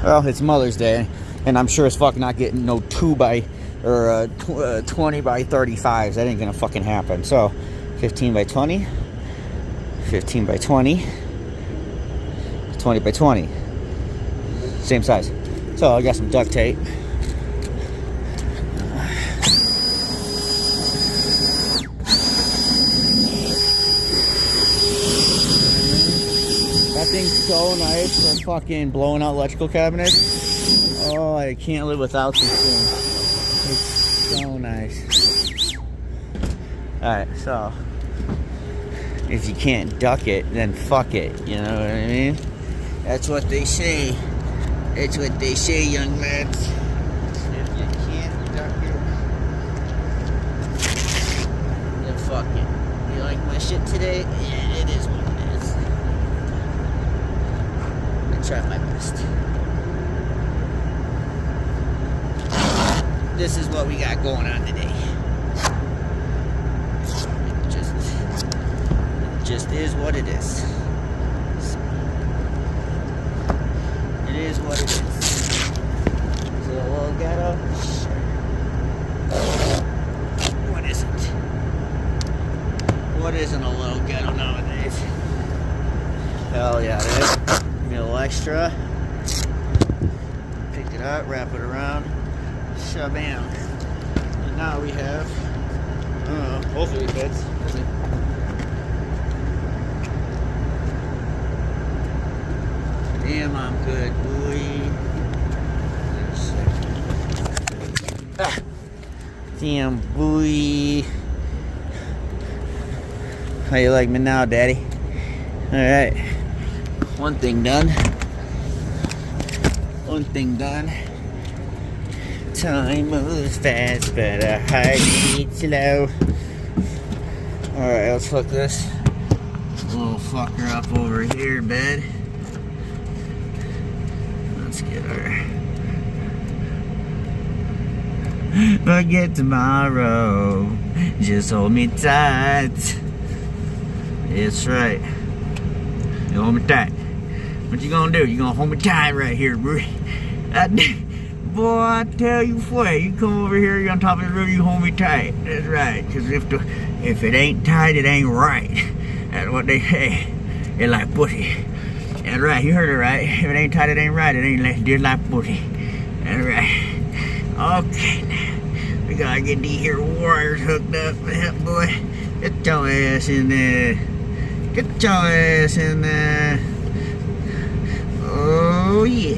Well, it's Mother's Day, and I'm sure as fuck not getting no 20 by 35s. That ain't gonna fucking happen. So 15 by 20, 15 by 20, 20 by 20, same size. So I got some duct tape. That thing's so nice for fucking blowing out electrical cabinets. Oh, I can't live without this thing. It's so nice. Alright, so if you can't duck it, then fuck it. You know what I mean? That's what they say. That's what they say, young lads. If you can't duck it, then fuck it. You like my shit today? Yeah, it is what it is. I try my best. This is what we got going on today. It just is what it is. It is what it is. Is it a little ghetto? What isn't? What isn't a little ghetto nowadays? Hell yeah, it is. Give me a little extra. Pick it up, wrap it around, shabam. And now we have, I don't know, hopefully it fits. Damn, I'm good, boy. Ah. Damn, boy. How you like me now, Daddy? Alright. One thing done. One thing done. Time moves fast, but our heart beats slow. Alright, let's hook this little fucker up over here, bed. Let's get our forget tomorrow. Just hold me tight. That's right. You hold me tight. What you gonna do? You gonna hold me tight right here, bro? Boy, I tell you what, you come over here, you're on top of the roof, you hold me tight. That's right. Cause if it ain't tight, it ain't right. That's what they say. It's like pussy. That's right, you heard it right. If it ain't tight, it ain't right. It ain't just like pussy. That's right. Okay, now we gotta get these here wires hooked up. Boy, get your ass in there. Get your ass in there. Oh yeah.